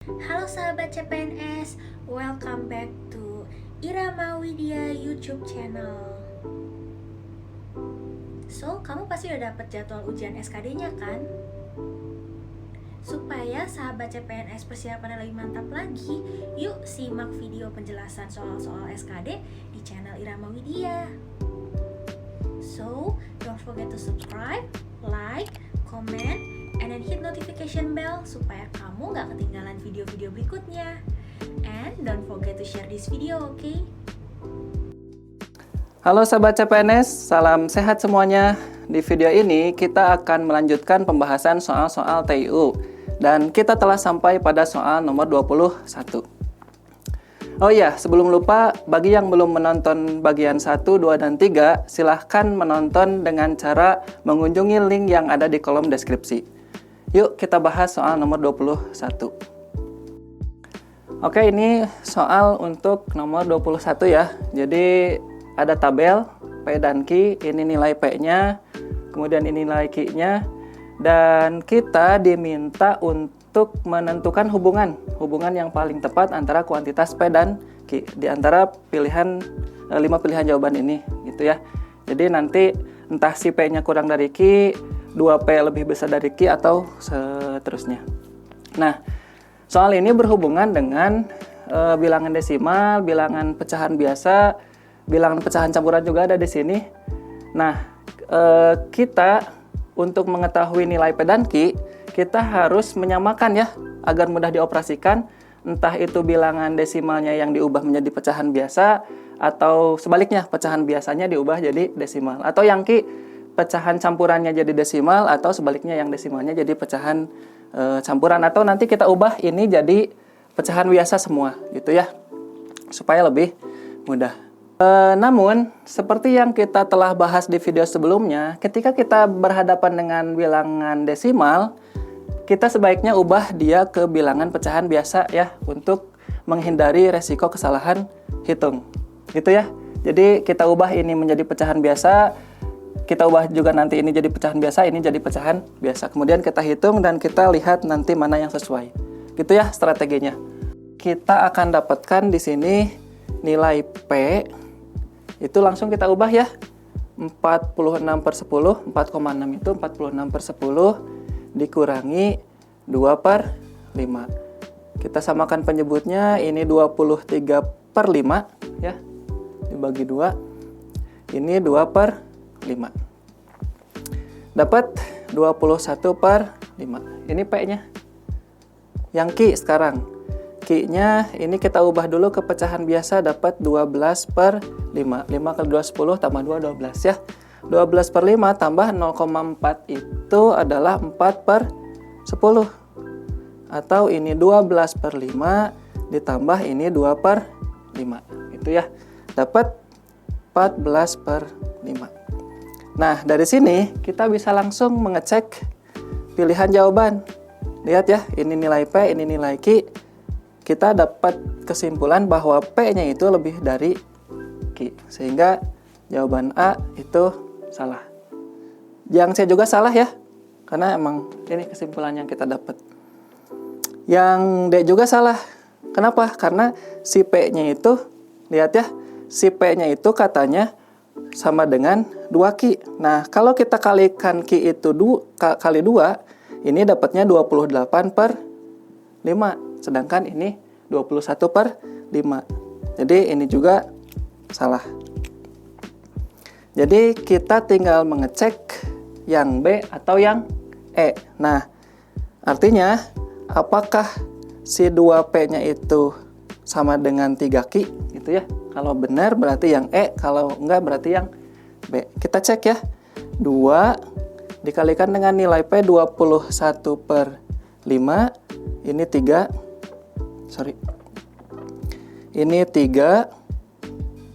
Halo sahabat CPNS, welcome back to Irama Widya YouTube channel. So, kamu pasti udah dapet jadwal ujian SKD-nya kan? Supaya sahabat CPNS persiapannya lebih mantap lagi, yuk simak video penjelasan soal-soal SKD di channel Irama Widya. So, don't forget to subscribe, like, comment, and then hit notification bell supaya kamu gak ketinggalan video-video berikutnya. And don't forget to share this video, okay? Halo sahabat CPNS, salam sehat semuanya. Di video ini kita akan melanjutkan pembahasan soal-soal TIU. Dan kita telah sampai pada soal nomor 21. Oh iya, sebelum lupa, bagi yang belum menonton bagian 1, 2, dan 3, silahkan menonton dengan cara mengunjungi link yang ada di kolom deskripsi. Yuk kita bahas soal nomor 21. Oke, ini soal untuk nomor 21 ya. Jadi ada tabel P dan Q, ini nilai P-nya, kemudian ini nilai Q-nya, dan kita diminta untuk menentukan hubungan yang paling tepat antara kuantitas P dan Q di antara pilihan 5 pilihan jawaban ini gitu ya. Jadi nanti entah si P-nya kurang dari Q, 2P lebih besar dari Q, atau seterusnya. Nah, soal ini berhubungan dengan bilangan desimal, bilangan pecahan biasa, bilangan pecahan campuran juga ada di sini. Nah, kita untuk mengetahui nilai P dan Q, kita harus menyamakan ya, agar mudah dioperasikan, entah itu bilangan desimalnya yang diubah menjadi pecahan biasa, atau sebaliknya, pecahan biasanya diubah jadi desimal. Atau yang Q, pecahan campurannya jadi desimal, atau sebaliknya yang desimalnya jadi pecahan campuran. Atau nanti kita ubah ini jadi pecahan biasa semua, gitu ya, supaya lebih mudah. Namun, seperti yang kita telah bahas di video sebelumnya, ketika kita berhadapan dengan bilangan desimal, kita sebaiknya ubah dia ke bilangan pecahan biasa ya, untuk menghindari resiko kesalahan hitung. Gitu ya. Jadi kita ubah ini menjadi pecahan biasa, kita ubah juga nanti ini jadi pecahan biasa, ini jadi pecahan biasa. Kemudian kita hitung dan kita lihat nanti mana yang sesuai. Gitu ya strateginya. Kita akan dapatkan di sini nilai P, itu langsung kita ubah ya, 46/10, 4,6 itu 46/10 dikurangi 2/5. Kita samakan penyebutnya, ini 23/5 ya, dibagi 2, ini 2/5. Dapat 21/5. Ini P-nya. Yang Q sekarang. Q-nya ini kita ubah dulu ke pecahan biasa, dapat 12/5. 5 kali 2, 10, tambah 2, 12 ya. 12/5 tambah 0,4 itu adalah 4/10. Atau ini 12/5 ditambah ini 2/5. Itu ya. Dapat 14/5. Nah, dari sini kita bisa langsung mengecek pilihan jawaban. Lihat ya, ini nilai P, ini nilai Q. Kita dapat kesimpulan bahwa P-nya itu lebih dari Q. Sehingga jawaban A itu salah. Yang C juga salah ya, karena emang ini kesimpulan yang kita dapat. Yang D juga salah. Kenapa? Karena si P-nya itu, lihat ya, si P-nya itu katanya sama dengan 2Q. Nah, kalau kita kalikan Q itu kali 2, ini dapatnya 28/5. Sedangkan ini 21/5. Jadi ini juga salah. Jadi kita tinggal mengecek yang B atau yang E. Nah, artinya apakah si 2P-nya itu sama dengan 3Q gitu ya. Kalau benar berarti yang E, kalau enggak berarti yang B. Kita cek ya. 2 dikalikan dengan nilai P 21/5, ini 3. Ini 3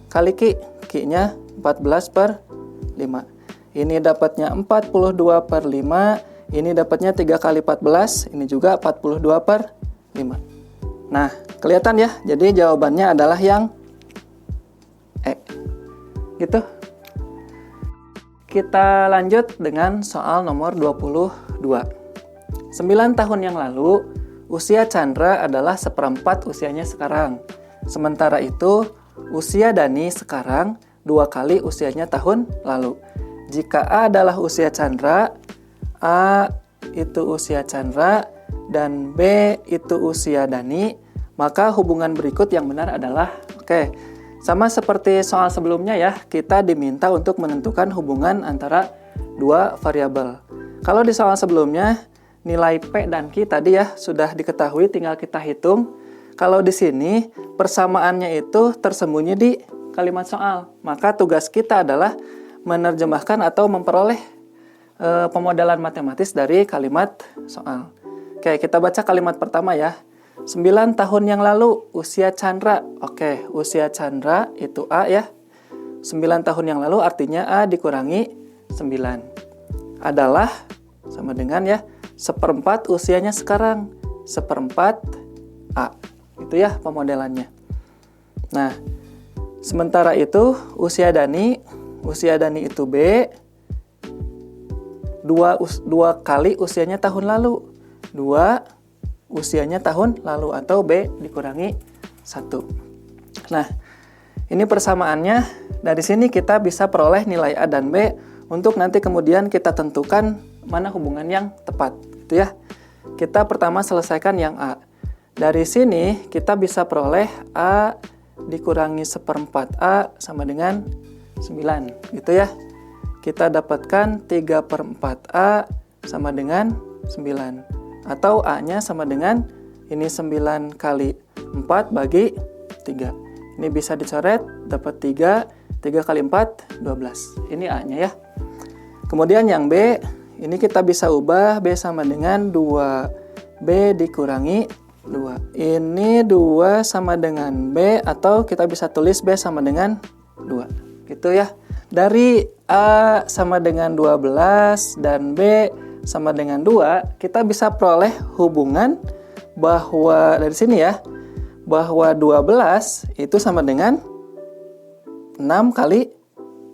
kali Q. Q-nya 14/5. Ini dapatnya 42/5. Ini dapatnya 3 kali 14. Ini juga 42/5. Nah, kelihatan ya. Jadi jawabannya adalah yang E. Gitu. Kita lanjut dengan soal nomor 22. 9 tahun yang lalu, usia Chandra adalah seperempat usianya sekarang. Sementara itu, usia Dani sekarang 2 kali usianya tahun lalu. Jika A adalah usia Chandra, A itu usia Chandra, dan B itu usia Dani, maka hubungan berikut yang benar adalah, sama seperti soal sebelumnya ya, kita diminta untuk menentukan hubungan antara dua variabel. Kalau di soal sebelumnya, nilai P dan Q tadi ya sudah diketahui, tinggal kita hitung. Kalau di sini persamaannya itu tersembunyi di kalimat soal. Maka tugas kita adalah menerjemahkan atau memperoleh pemodelan matematis dari kalimat soal. Oke, kita baca kalimat pertama ya. 9 tahun yang lalu usia Chandra. Oke, usia Chandra itu A ya. 9 tahun yang lalu artinya A dikurangi 9. Adalah sama dengan ya, seperempat usianya sekarang. Seperempat A. Itu ya pemodelannya. Nah, sementara itu usia Dani itu B. Dua kali usianya tahun lalu. 2 usianya tahun lalu atau B dikurangi 1. Nah, ini persamaannya. Dari sini kita bisa peroleh nilai A dan B untuk nanti kemudian kita tentukan mana hubungan yang tepat, gitu ya. Kita pertama selesaikan yang A. Dari sini kita bisa peroleh A dikurangi seperempat A sama dengan 9, gitu ya. Kita dapatkan 3/4 A sama dengan 9. Atau A-nya sama dengan ini 9 kali 4 bagi 3. Ini bisa dicoret, dapat 3 kali 4, 12. Ini A-nya ya. Kemudian yang B, ini kita bisa ubah B sama dengan 2B dikurangi 2. Ini 2 sama dengan B, atau kita bisa tulis B sama dengan 2. Gitu ya. Dari A sama dengan 12 dan B sama dengan 2, kita bisa peroleh hubungan bahwa dari sini ya, bahwa 12 itu sama dengan 6 kali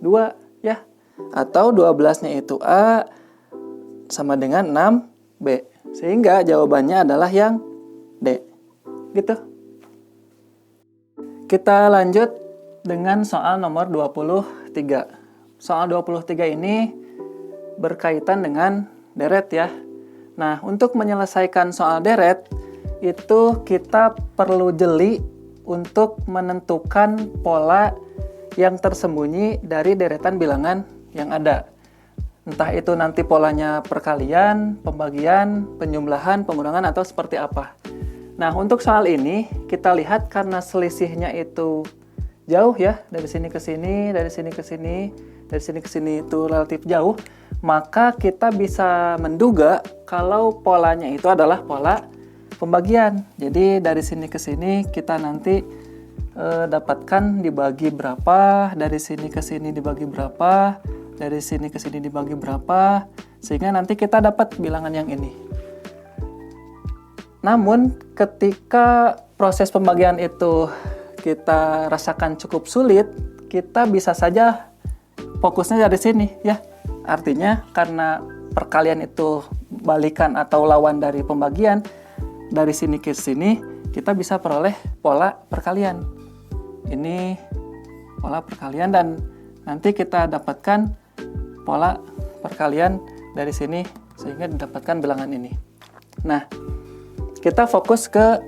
2 ya. Atau 12-nya itu A sama dengan 6B. Sehingga jawabannya adalah yang D. Gitu. Kita lanjut dengan soal nomor 23. Soal 23 ini berkaitan dengan deret ya. Nah, untuk menyelesaikan soal deret, itu kita perlu jeli untuk menentukan pola yang tersembunyi dari deretan bilangan yang ada. Entah itu nanti polanya perkalian, pembagian, penjumlahan, pengurangan, atau seperti apa. Nah, untuk soal ini, kita lihat karena selisihnya itu jauh ya, dari sini ke sini, dari sini ke sini, dari sini ke sini itu relatif jauh, maka kita bisa menduga kalau polanya itu adalah pola pembagian. Jadi dari sini ke sini kita nanti dapatkan dibagi berapa, dari sini ke sini dibagi berapa, dari sini ke sini dibagi berapa, sehingga nanti kita dapat bilangan yang ini. Namun ketika proses pembagian itu kita rasakan cukup sulit, kita bisa saja fokusnya dari sini ya. Artinya karena perkalian itu balikan atau lawan dari pembagian, dari sini ke sini kita bisa peroleh pola perkalian. Ini pola perkalian, dan nanti kita dapatkan pola perkalian dari sini sehingga didapatkan bilangan ini. Nah, kita fokus ke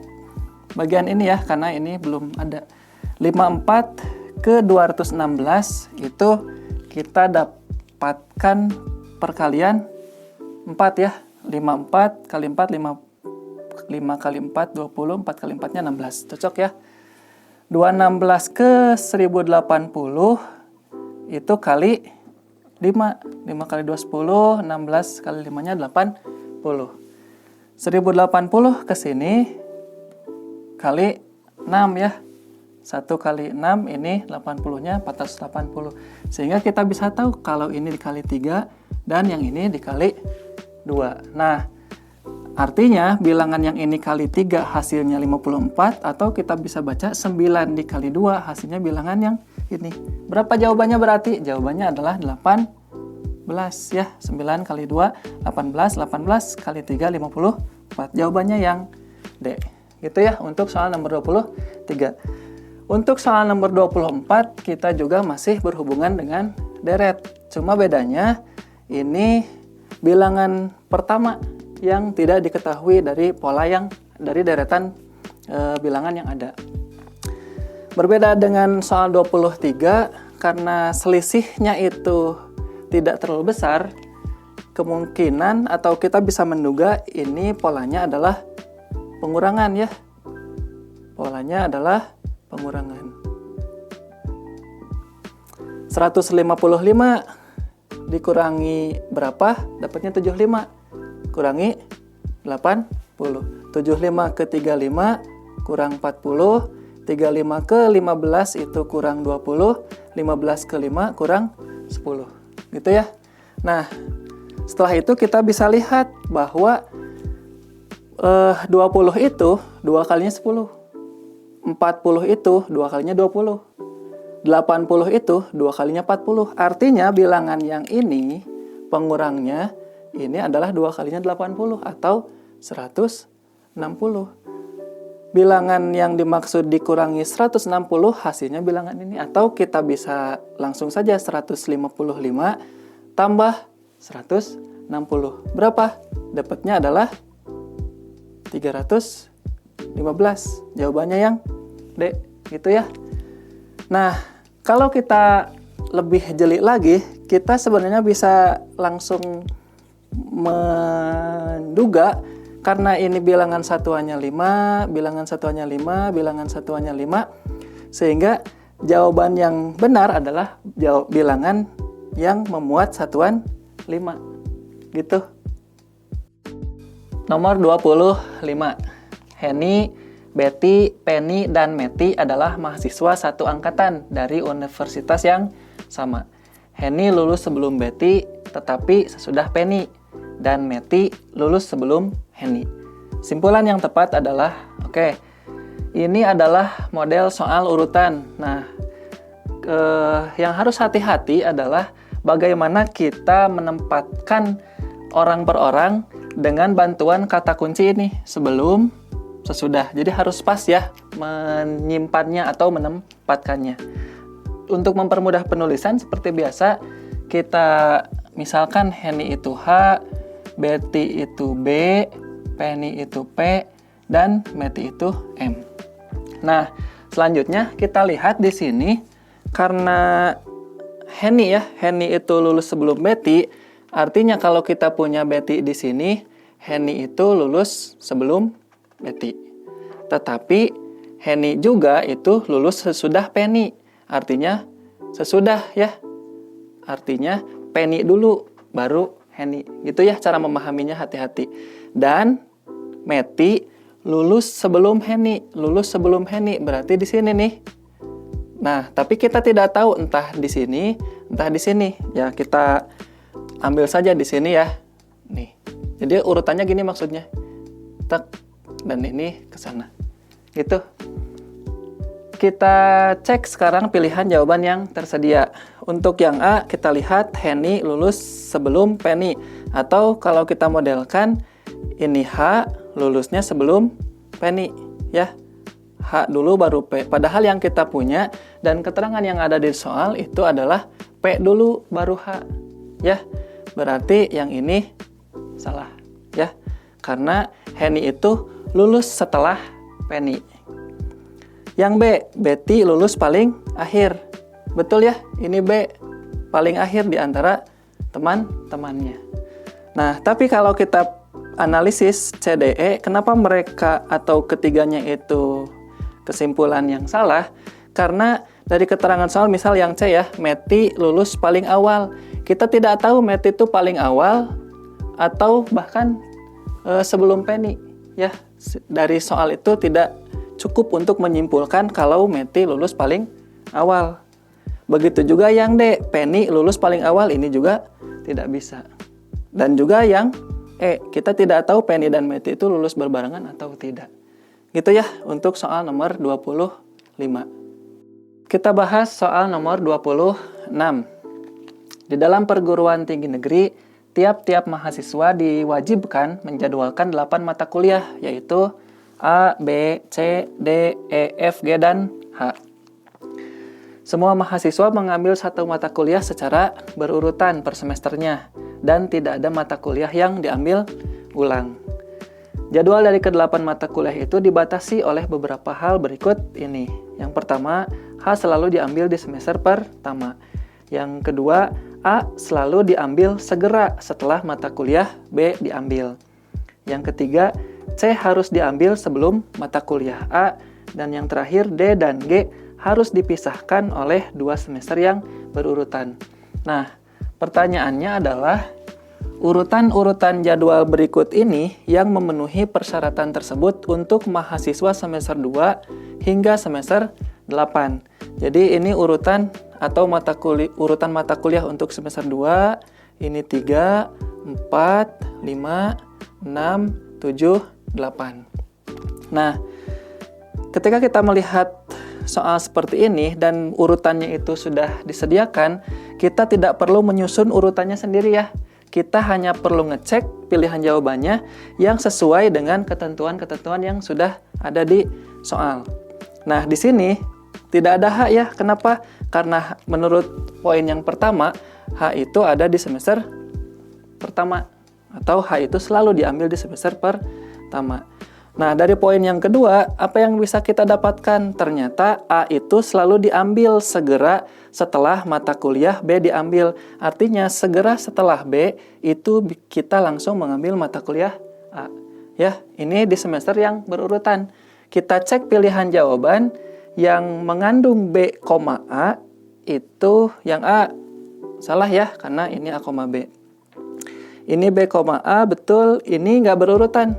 bagian ini ya, karena ini belum ada. 54 ke 216 itu kita dapatkan perkalian 4 ya. 54 kali 4, 5 kali 4, 20, 4 kali 4-nya 16. Cocok ya. 216 ke 1080 itu kali 5. 5 kali 2, 10, 16 kali 5-nya 80. 1080 ke sini kali 6 ya. 1 kali 6 ini 80-nya 480. Sehingga kita bisa tahu kalau ini dikali 3 dan yang ini dikali 2. Nah, artinya bilangan yang ini kali 3 hasilnya 54, atau kita bisa baca 9 dikali 2 hasilnya bilangan yang ini. Berapa jawabannya berarti? Jawabannya adalah 18 ya. 9 kali 2, 18. 18 kali 3, 54. Jawabannya yang D. Gitu ya untuk soal nomor 23. Untuk soal nomor 24 kita juga masih berhubungan dengan deret. Cuma bedanya ini bilangan pertama yang tidak diketahui dari pola yang dari deretan bilangan yang ada. Berbeda dengan soal 23 karena selisihnya itu tidak terlalu besar, kemungkinan atau kita bisa menduga ini polanya adalah pengurangan ya. Polanya adalah pengurangan. 155 dikurangi berapa? Dapatnya 75. Kurangi 80. 75 ke 35 kurang 40. 35 ke 15 itu kurang 20. 15 ke 5 kurang 10. Gitu ya. Nah, setelah itu kita bisa lihat bahwa 20 itu 2 kalinya 10. 40 itu 2 kalinya 20. 80 itu 2 kalinya 40. Artinya bilangan yang ini pengurangnya ini adalah 2 kalinya 80 atau 160. Bilangan yang dimaksud dikurangi 160 hasilnya bilangan ini. Atau kita bisa langsung saja 155 tambah 160. Berapa? Dapatnya adalah 315. Jawabannya yang D, gitu ya. Nah, kalau kita lebih jeli lagi, kita sebenarnya bisa langsung menduga karena ini bilangan satuannya 5, bilangan satuannya 5, bilangan satuannya 5, sehingga jawaban yang benar adalah bilangan yang memuat satuan 5. Gitu. Nomor 25. Henny, Betty, Penny, dan Meti adalah mahasiswa satu angkatan dari universitas yang sama. Henny lulus sebelum Betty, tetapi sesudah Penny. Dan Meti lulus sebelum Henny. Simpulan yang tepat adalah, ini adalah model soal urutan. Nah, yang harus hati-hati adalah bagaimana kita menempatkan orang per orang dengan bantuan kata kunci ini sebelum, sesudah. Jadi harus pas ya menyimpannya atau menempatkannya. Untuk mempermudah penulisan seperti biasa, kita misalkan Henny itu H, Betty itu B, Penny itu P, dan Meti itu M. Nah, selanjutnya kita lihat di sini karena Henny itu lulus sebelum Betty, artinya kalau kita punya Betty di sini, Henny itu lulus sebelum Betty. Tetapi Henny juga itu lulus sesudah Penny, artinya sesudah ya. Artinya Penny dulu baru Henny. Gitu ya cara memahaminya, hati-hati. Dan Meti lulus sebelum Henny. Lulus sebelum Henny berarti di sini nih. Nah, tapi kita tidak tahu entah di sini, entah di sini. Ya, kita ambil saja di sini ya. Nih. Jadi urutannya gini maksudnya. Tek, dan ini ke sana. Gitu. Kita cek sekarang pilihan jawaban yang tersedia. Untuk yang A, kita lihat Henny lulus sebelum Penny. Atau kalau kita modelkan, ini H lulusnya sebelum Penny. Ya, H dulu baru P. Padahal yang kita punya dan keterangan yang ada di soal itu adalah P dulu baru H. Ya, berarti yang ini salah. Ya, karena Henny itu lulus setelah Penny. Yang B, Betty lulus paling akhir. Betul ya, ini B paling akhir di antara teman-temannya. Nah, tapi kalau kita analisis CDE, kenapa mereka atau ketiganya itu kesimpulan yang salah? Karena dari keterangan soal, misal yang C ya, Meti lulus paling awal. Kita tidak tahu Meti itu paling awal atau bahkan sebelum Penny. Ya, dari soal itu tidak cukup untuk menyimpulkan kalau Meti lulus paling awal. Begitu juga yang D, Penny lulus paling awal, ini juga tidak bisa. Dan juga yang E, kita tidak tahu Penny dan Meti itu lulus berbarengan atau tidak. Gitu ya untuk soal nomor 25. Kita bahas soal nomor 26. Di dalam perguruan tinggi negeri, tiap-tiap mahasiswa diwajibkan menjadwalkan 8 mata kuliah, yaitu A, B, C, D, E, F, G, dan H. Semua mahasiswa mengambil satu mata kuliah secara berurutan per semesternya, dan tidak ada mata kuliah yang diambil ulang. Jadwal dari ke-8 mata kuliah itu dibatasi oleh beberapa hal berikut ini. Yang pertama, H selalu diambil di semester pertama. Yang kedua, A selalu diambil segera setelah mata kuliah B diambil. Yang ketiga, C harus diambil sebelum mata kuliah A. Dan yang terakhir, D dan G harus dipisahkan oleh 2 semester yang berurutan. Nah, pertanyaannya adalah, urutan-urutan jadwal berikut ini yang memenuhi persyaratan tersebut untuk mahasiswa semester 2 hingga semester 8. Jadi ini urutan atau urutan mata kuliah untuk semester 2, ini 3, 4, 5, 6, 7, 8. Nah, ketika kita melihat soal seperti ini dan urutannya itu sudah disediakan, kita tidak perlu menyusun urutannya sendiri ya. Kita hanya perlu ngecek pilihan jawabannya yang sesuai dengan ketentuan-ketentuan yang sudah ada di soal. Nah, di sini tidak ada H ya. Kenapa? Karena menurut poin yang pertama, H itu ada di semester pertama. Atau H itu selalu diambil di semester pertama. Nah, dari poin yang kedua, apa yang bisa kita dapatkan? Ternyata A itu selalu diambil segera setelah mata kuliah B diambil. Artinya, segera setelah B itu kita langsung mengambil mata kuliah A. Ya, ini di semester yang berurutan. Kita cek pilihan jawaban yang mengandung B, A, itu yang A salah ya, karena ini A, B. Ini B, A, betul, ini nggak berurutan.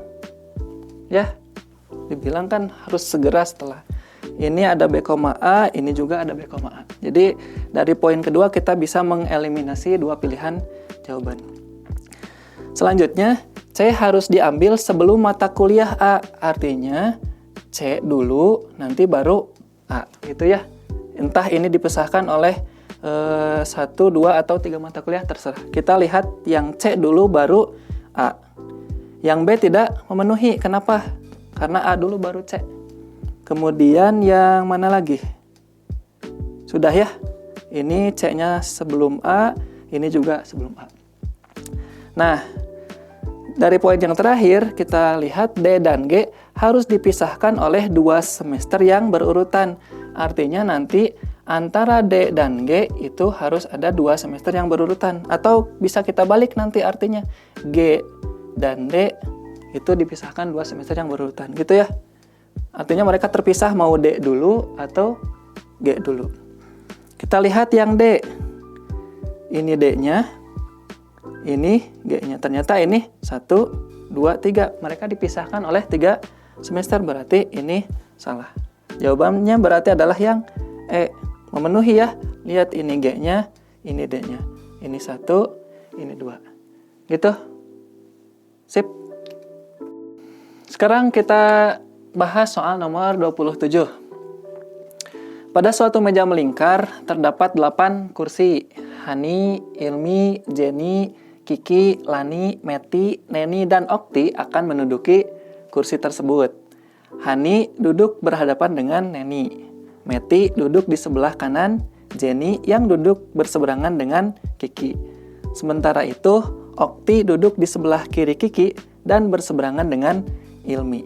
Ya, dibilang kan harus segera setelah. Ini ada B, A, ini juga ada B, A. Jadi dari poin kedua kita bisa mengeliminasi 2 pilihan jawaban. Selanjutnya, C harus diambil sebelum mata kuliah A. Artinya C dulu, nanti baru A, gitu ya. Entah ini dipisahkan oleh 1, 2, atau 3 mata kuliah, terserah. Kita lihat yang C dulu baru A. Yang B tidak memenuhi. Kenapa? Karena A dulu baru C. Kemudian yang mana lagi? Sudah ya? Ini C-nya sebelum A, ini juga sebelum A. Nah, dari poin yang terakhir, kita lihat D dan G harus dipisahkan oleh 2 semester yang berurutan. Artinya nanti antara D dan G itu harus ada 2 semester yang berurutan. Atau bisa kita balik nanti artinya. G dan D itu dipisahkan 2 semester yang berurutan, gitu ya. Artinya mereka terpisah mau D dulu atau G dulu. Kita lihat yang D. Ini D-nya, ini G-nya. Ternyata ini 1, 2, 3. Mereka dipisahkan oleh 3 semester, berarti ini salah. Jawabannya berarti adalah yang E. Memenuhi ya. Lihat ini G-nya, ini D-nya. Ini 1, ini 2. Gitu. Sip. Sekarang kita bahas soal nomor 27. Pada suatu meja melingkar terdapat 8 kursi. Hani, Ilmi, Jenny, Kiki, Lani, Meti, Neni, dan Okti akan menduduki kursi tersebut. Hani duduk berhadapan dengan Neni. Meti duduk di sebelah kanan Jenny yang duduk berseberangan dengan Kiki. Sementara itu, Okti duduk di sebelah kiri Kiki dan berseberangan dengan Ilmi.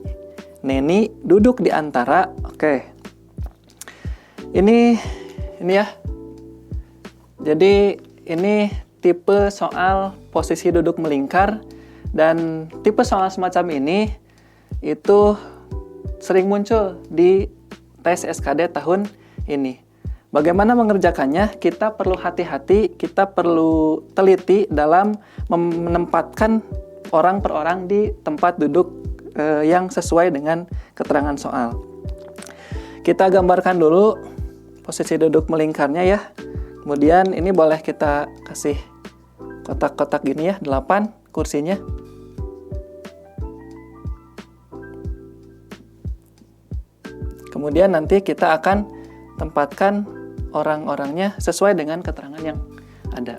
Neni duduk di antara. Oke. Ini ya. Jadi ini tipe soal posisi duduk melingkar, dan tipe soal semacam ini itu sering muncul di tes SKD tahun ini. Bagaimana mengerjakannya? Kita perlu hati-hati, kita perlu teliti dalam menempatkan orang per orang di tempat duduk yang sesuai dengan keterangan soal. Kita gambarkan dulu posisi duduk melingkarnya ya. Kemudian ini boleh kita kasih kotak-kotak gini ya, 8 kursinya. Kemudian nanti kita akan tempatkan orang-orangnya sesuai dengan keterangan yang ada.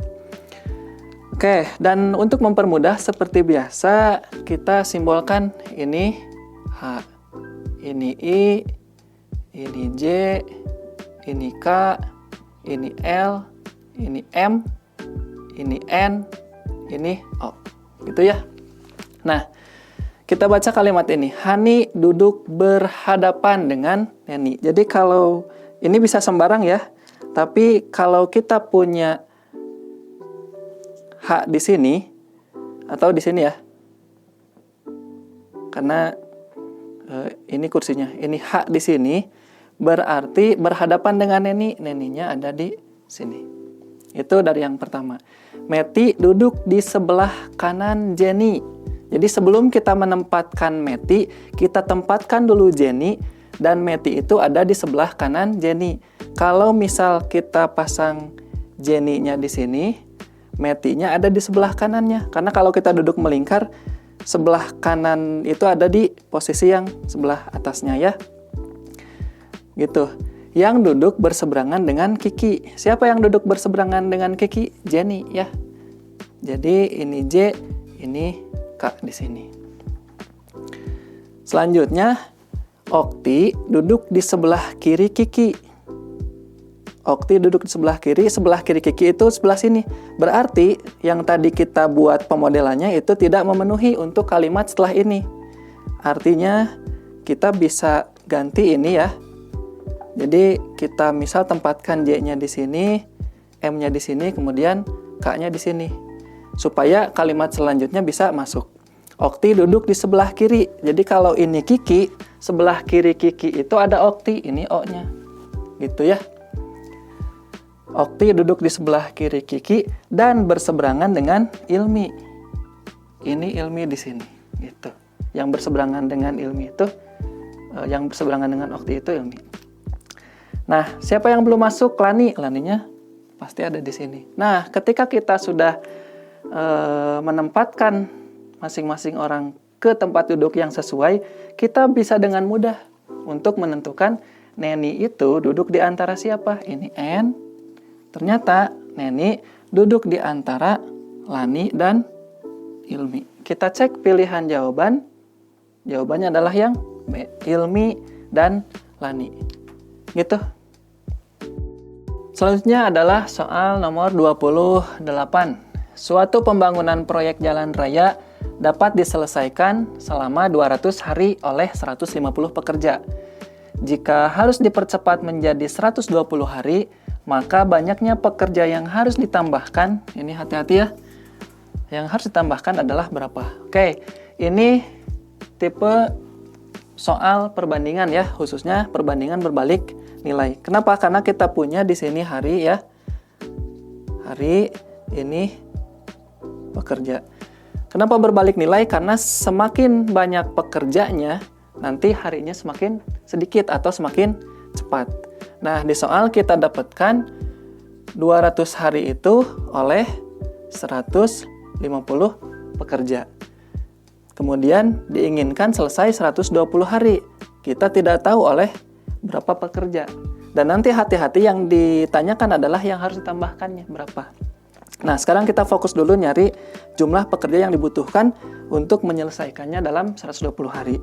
Oke, dan untuk mempermudah seperti biasa kita simbolkan ini H. ini I, ini J, ini K, ini L, ini M, ini N, ini O. Gitu ya. Nah, kita baca kalimat ini. Hani duduk berhadapan dengan Neni. Jadi kalau ini bisa sembarang ya. Tapi kalau kita punya H di sini atau di sini ya. Karena ini kursinya. Ini H di sini berarti berhadapan dengan Neni. Neninya ada di sini. Itu dari yang pertama. Meti duduk di sebelah kanan Jenny. Jadi sebelum kita menempatkan Meti, kita tempatkan dulu Jenny, dan Meti itu ada di sebelah kanan Jenny. Kalau misal kita pasang Jenny-nya di sini, Meti-nya ada di sebelah kanannya. Karena kalau kita duduk melingkar, sebelah kanan itu ada di posisi yang sebelah atasnya ya. Gitu. Yang duduk berseberangan dengan Kiki. Siapa yang duduk berseberangan dengan Kiki? Jenny ya. Jadi ini J, ini K di sini. Selanjutnya, Okti duduk di sebelah kiri Kiki. Okti duduk di sebelah kiri Kiki itu sebelah sini. Berarti yang tadi kita buat pemodelannya itu tidak memenuhi untuk kalimat setelah ini. Artinya kita bisa ganti ini ya. Jadi kita misal tempatkan J-nya di sini, M-nya di sini, kemudian K-nya di sini. Supaya kalimat selanjutnya bisa masuk. Okti duduk di sebelah kiri. Jadi kalau ini Kiki, sebelah kiri Kiki itu ada Okti, ini O-nya. Gitu ya. Okti duduk di sebelah kiri Kiki dan berseberangan dengan Ilmi. Ini Ilmi di sini, gitu. Yang berseberangan dengan Ilmi itu, yang berseberangan dengan Okti itu Ilmi. Nah, siapa yang belum masuk? Lani. Laninya pasti ada di sini. Nah, ketika kita sudah menempatkan masing-masing orang ke tempat duduk yang sesuai, kita bisa dengan mudah untuk menentukan Neni itu duduk di antara siapa? Ini N. Ternyata Neni duduk di antara Lani dan Ilmi. Kita cek pilihan jawaban. Jawabannya adalah yang B, Ilmi dan Lani. Gitu. Selanjutnya adalah soal nomor 28. Suatu pembangunan proyek jalan raya dapat diselesaikan selama 200 hari oleh 150 pekerja. Jika harus dipercepat menjadi 120 hari, maka banyaknya pekerja yang harus ditambahkan, ini hati-hati ya, yang harus ditambahkan adalah berapa? Oke, ini tipe soal perbandingan ya, khususnya perbandingan berbalik nilai. Kenapa? Karena kita punya di sini hari ya. Hari ini pekerja. Kenapa berbalik nilai? Karena semakin banyak pekerjanya, nanti harinya semakin sedikit atau semakin cepat. Nah, di soal kita dapatkan 200 hari itu oleh 150 pekerja. Kemudian diinginkan selesai 120 hari. Kita tidak tahu oleh berapa pekerja. Dan nanti hati-hati yang ditanyakan adalah yang harus ditambahkannya berapa. Nah, sekarang kita fokus dulu nyari jumlah pekerja yang dibutuhkan untuk menyelesaikannya dalam 120 hari.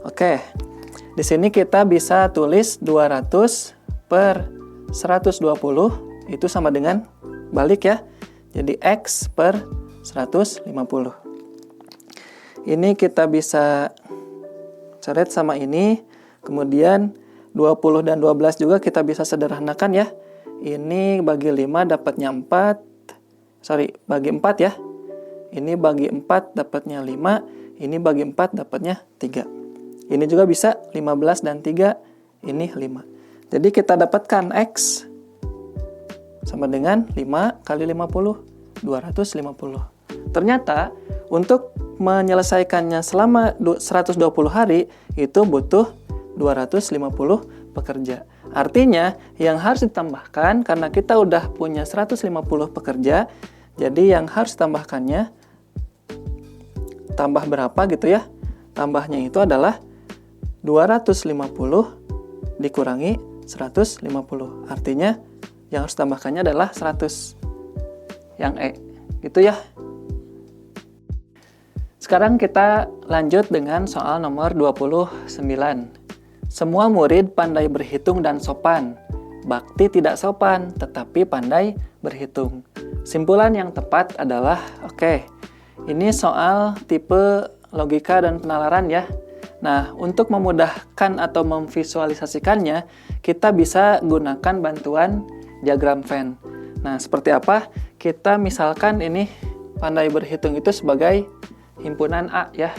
Oke, di sini kita bisa tulis 200 per 120 itu sama dengan balik ya. Jadi X per 150. Ini kita bisa coret sama ini. Kemudian 20 dan 12 juga kita bisa sederhanakan ya. Ini bagi 5 dapatnya 4. Bagi 4 ya. Ini bagi 4 dapatnya 5. Ini bagi 4 dapatnya 3. Ini juga bisa 15 dan 3. Ini 5. Jadi kita dapatkan X sama dengan 5 kali 50. 250. Ternyata untuk menyelesaikannya selama 120 hari itu butuh 250 pekerja. Artinya yang harus ditambahkan karena kita udah punya 150 pekerja, jadi yang harus ditambahkannya tambah berapa gitu ya? Tambahnya itu adalah 250 dikurangi 150. Artinya yang harus ditambahkannya adalah 100. Yang E. Gitu ya. Sekarang kita lanjut dengan soal nomor 29. Semua murid pandai berhitung dan sopan. Bakti tidak sopan, tetapi pandai berhitung. Simpulan yang tepat adalah, ini soal tipe logika dan penalaran ya. Nah, untuk memudahkan atau memvisualisasikannya, kita bisa gunakan bantuan diagram Venn. Nah, seperti apa? Kita misalkan ini pandai berhitung itu sebagai himpunan A ya.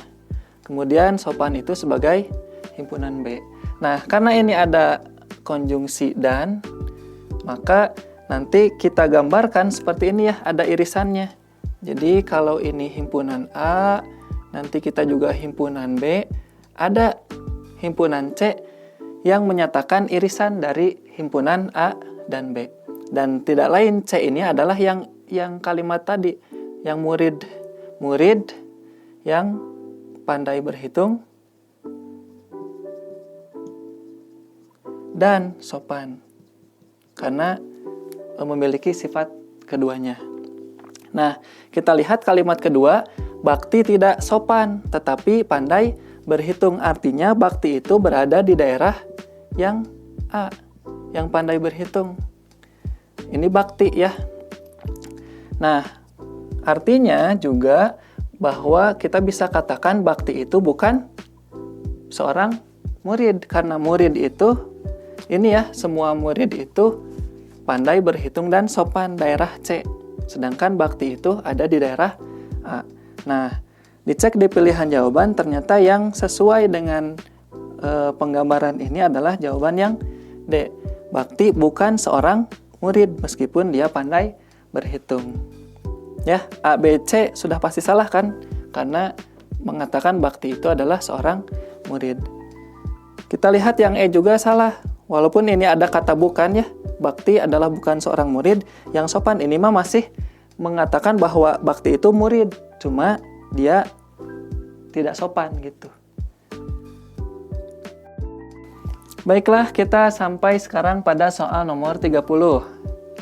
Kemudian sopan itu sebagai himpunan B. Nah, karena ini ada konjungsi dan, maka nanti kita gambarkan seperti ini ya, ada irisannya. Jadi kalau ini himpunan A, nanti kita juga himpunan B, ada himpunan C yang menyatakan irisan dari himpunan A dan B. Dan tidak lain, C ini adalah yang kalimat tadi, yang murid yang pandai berhitung dan sopan, karena memiliki sifat keduanya. Nah, kita lihat kalimat kedua, bakti tidak sopan, tetapi pandai berhitung. Artinya bakti itu berada di daerah yang A, yang pandai berhitung. Ini bakti ya. Nah, artinya juga bahwa kita bisa katakan bakti itu bukan seorang murid, karena murid itu ini ya, semua murid itu pandai berhitung dan sopan, daerah C. Sedangkan bakti itu ada di daerah A. Nah, dicek di pilihan jawaban, ternyata yang sesuai dengan penggambaran ini adalah jawaban yang D. Bakti bukan seorang murid meskipun dia pandai berhitung. Ya, A, B, C sudah pasti salah kan? Karena mengatakan bakti itu adalah seorang murid. Kita lihat yang E juga salah. Walaupun ini ada kata bukan ya, bakti adalah bukan seorang murid. Yang sopan ini mah masih mengatakan bahwa bakti itu murid, cuma dia tidak sopan gitu. Baiklah, kita sampai sekarang pada soal nomor 30.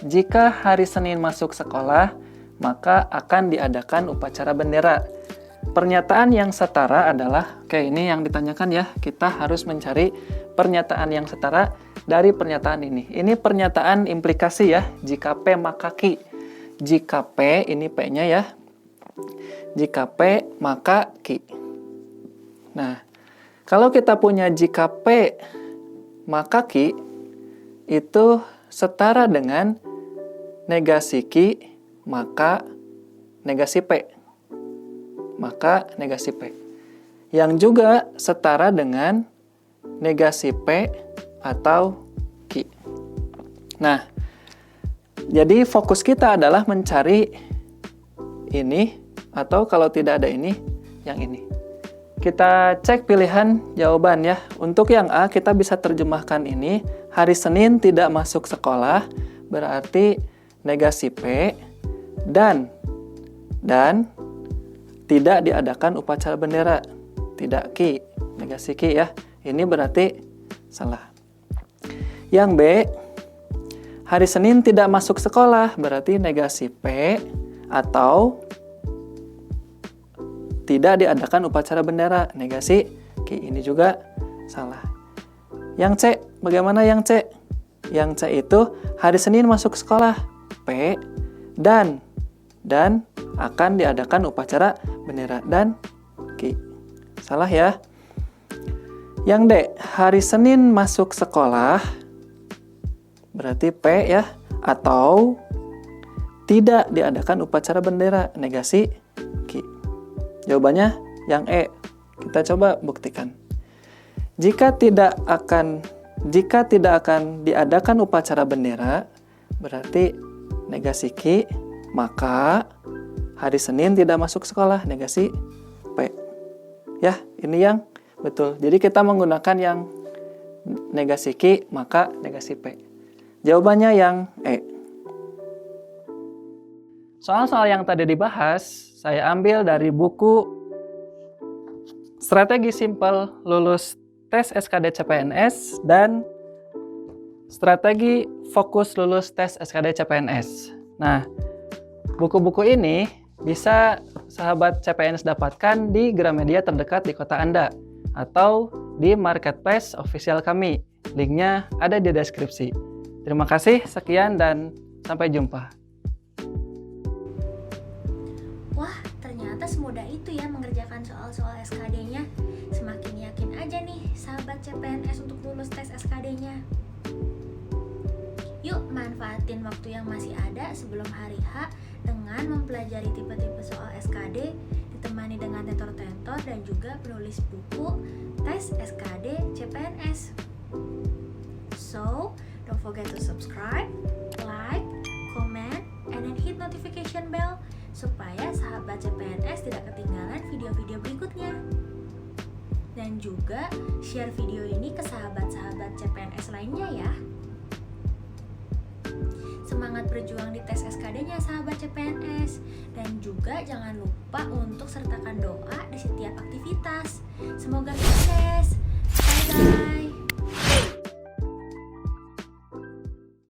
Jika hari Senin masuk sekolah, maka akan diadakan upacara bendera. Pernyataan yang setara adalah, ini yang ditanyakan ya, kita harus mencari pernyataan yang setara dari pernyataan ini. Ini pernyataan implikasi ya, jika P maka Q. Jika P, ini P-nya ya, jika P maka Q. Nah, kalau kita punya jika P maka Q, itu setara dengan negasi Q maka negasi P. Maka negasi P. Yang juga setara dengan negasi P atau Q. Nah, jadi fokus kita adalah mencari ini, atau kalau tidak ada ini, yang ini. Kita cek pilihan jawaban ya. Untuk yang A, kita bisa terjemahkan ini, hari Senin tidak masuk sekolah, berarti negasi P, dan tidak diadakan upacara bendera, tidak Q, negasi Q ya. Ini berarti salah. Yang B, hari Senin tidak masuk sekolah, berarti negasi P atau tidak diadakan upacara bendera, negasi Q. Ini juga salah. Yang C, bagaimana yang C? Yang C itu hari Senin masuk sekolah, P, dan akan diadakan upacara bendera, dan Q. Salah ya. Yang D, hari Senin masuk sekolah, berarti P ya, atau tidak diadakan upacara bendera, negasi Q. Jawabannya yang E. Kita coba buktikan. Jika tidak akan diadakan upacara bendera, berarti negasi Q, maka hari Senin tidak masuk sekolah, negasi P. Ya, ini yang betul. Jadi kita menggunakan yang negasi Q, maka negasi P. Jawabannya yang E. Soal-soal yang tadi dibahas, saya ambil dari buku Strategi Simpel Lulus Tes SKD CPNS dan Strategi Fokus Lulus Tes SKD CPNS. Nah, buku-buku ini bisa sahabat CPNS dapatkan di Gramedia terdekat di kota Anda atau di marketplace official kami. Linknya ada di deskripsi. Terima kasih, sekian dan sampai jumpa. Wah, ternyata semudah itu ya mengerjakan soal-soal SKD-nya. Semakin yakin aja nih sahabat CPNS untuk lulus tes SKD-nya. Yuk manfaatin waktu yang masih ada sebelum hari H dengan mempelajari tipe-tipe soal SKD, ditemani dengan tentor-tentor dan juga penulis buku tes SKD CPNS. So, don't forget to subscribe, like, comment, and then hit notification bell supaya sahabat CPNS tidak ketinggalan video-video berikutnya. Dan juga share video ini ke sahabat-sahabat CPNS lainnya ya. Semangat berjuang di tes SKD-nya sahabat CPNS. Dan juga jangan lupa untuk sertakan doa di setiap aktivitas. Semoga sukses. Bye guys.